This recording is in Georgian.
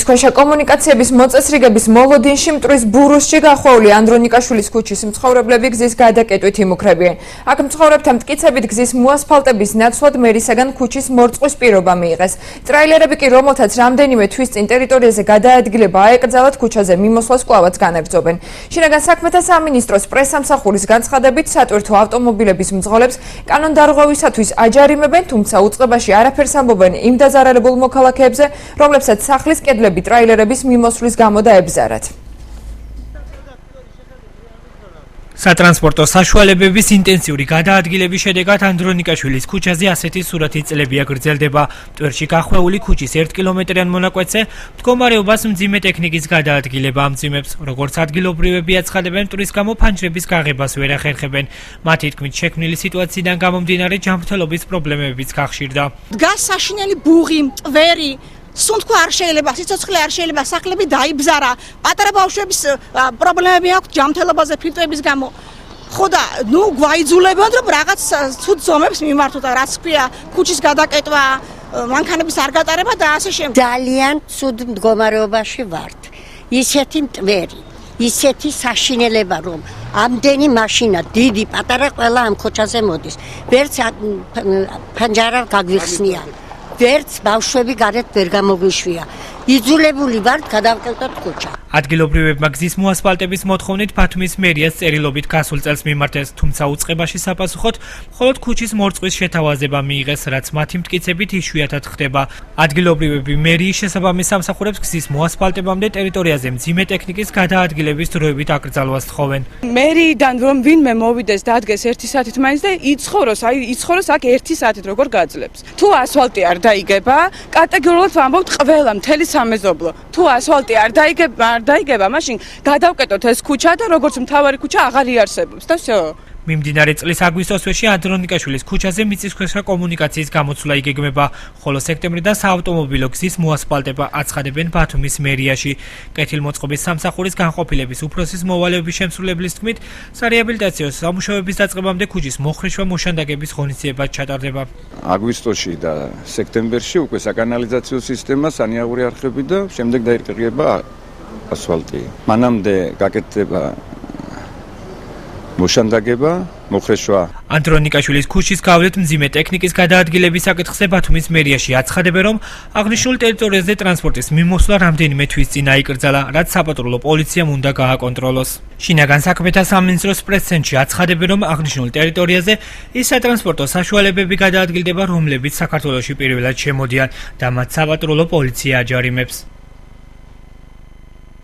მიწისქვეშა კომუნიკაციების მოწესრიგების მოლოდინში მტვრის ბურუსში გახვეული ანდრონიკაშვილის ქუჩის მცხოვრებლები გზის გადაკეტვით იმუქრებიან. აქ მცხოვრებთა მტკიცებით გზის მოასფალტების ნაცვლად მერისაგან ქუჩის მორწყვის პირობა მიიღეს. ტრაილერები კი, რომელთაც რამდენიმე თვის წინ ტერიტორიაზე გადაადგილება აეკრძალათ, ქუჩაზე მიმოსვლას კვლავაც განაგრძობენ. შინაგან საქმეთა სამინისტროს პრესსამსახურის განცხადებით, სატვირთო ავტომობილების მძღოლებს კანონდარღვევისათვის აჯარიმებენ, თუმცა უწყებაში არაფერს ამბობენ იმ დაზარალებულ მოქალაქეებზე, რომლებსაც სახლის კედლები ტრაილერების მიმოსვლის გამო დაებზარათ. სატრანსპორტო საშუალებების ინტენსიური გადაადგილების შედეგად ანდრონიკაშვილის ქუჩაზე ასეთი სურათი წლებია გრძელდება. მტვერში გახვეული ქუჩის 1 კილომეტრიან მონაკვეთზე მდგომარეობას მძიმე ტექნიკის გადაადგილება ამძიმებს. როგორც ადგილობრივები აცხადებენ, მტვრის გამო ფანჯრების გაღებას ვერ ახერხებენ. მათი თქმით, შექმნილი სიტუაციიდან გამომდინარე ჯანმრთელობის პრობლემებიც გახშირდა. დგას საშინელი ბუღი, მტვერი, სუნთქვა არ შეიძლება, სიცოცხლე არ შეიძლება, სახლები დაიბზარა, პატარა ბავშვების პრობლემები აქვს ჯანმრთელობაზე ფილტვების გამო. ხო და ნუ გვაიძულებენ, რომ რაღაც ცუდ ზომებს მიმართოთ, რაც ქვია, ქუჩის გადაკეტვა, მანქანების არ გატარება და ასე შემდეგ. ძალიან ცუდ მდგომარეობაში ვართ. ისეთი მტვერი, ისეთი საშინელება, რომ ამდენი მაშინა, დიდი, პატარა ყველა ამ ქუჩაზე მოდის. ვერც ფანჯარა გაგვიხსნია. ვერც ბავშვები გარეთ ვერ გამოგვიშვია. იძულებული ვართ გადავკეტოთ ქუჩა. ადგილობრივებმა გზის მოასფალტების მოთხოვნით ბათუმის მერიას წერილობით გასულ წელს მიმართეს, თუმცა უწყებაში საპასუხოდ მხოლოდ ქუჩის მორწყვის შეთავაზება მიიღეს, რაც მათი მტკიცებით იშვიათად ხდება. ადგილობრივები მერიის შესაბამის სამსახურებს გზის მოასფალტებამდე ტერიტორიაზე მძიმე ტექნიკის გადაადგილების დროებით აკრძალვას თხოვენ. მერიიდან რომ ვინმე მოვიდეს და ადგეს 1 საათით მაინც და იცხოვროს აქ 1 საათით როგორ გაძლებს. თუ ასფალტი არ დაიგება, კატეგორიულად ვამბობთ ყველა მთელი სამეზობლო. თუ ასფალტი არ დაიგება, მაშინ გადავკეტოთ ეს ქუჩა და როგორც მთავარი ქუჩა აღარ იარსებობს და всё. მიმდინარე წლის აგვისტოს თვეში ანდრონიკაშვილის ქუჩაზე მიწისქვეშა კომუნიკაციის გამოცვლა იგეგმება, ხოლო სექტემბრიდან საავტომობილო გზის მოასფალტება აცხადებენ ბათუმის მერიაში. კეთილმოწყობის სამსახურის განყოფილების უფროსის მოვალეობის შემსრულებლის თქმით, სარეაბილიტაციო სამუშაოების დაწყებამდე ქუჩის მოხრეშვა მოშანდაკების ღონისძიება ჩატარდება. აგვისტოში და სექტემბერში უკვე საკანალიზაციო სისტემა, სანიაღური არხები და შემდეგ დაირღება ასფალტი. მანამდე გაკეთდება მოშანდაკება, მოხრეშვა. ანდრონიკაშვილის ქუჩის გავლით მძიმე ტექნიკის გადაადგილების საკითხზე ბათუმის მერიაში აცხადებენ, რომ აღნიშნულ ტერიტორიაზე ტრანსპორტის მიმოსვლა რამდენიმე თვის წინ აიკრძალა, რაც საპატრულო პოლიციამ უნდა გააკონტროლოს. შინაგან საქმეთა სამინისტროს პრეს-ცენტრში აცხადებენ, რომ აღნიშნულ ტერიტორიაზე ის სატრანსპორტო საშუალებები გადაადგილდება, რომლებიც საქართველოში პირველად შემოდიან და მათ საპატრულო პოლიცია აჯარიმებს.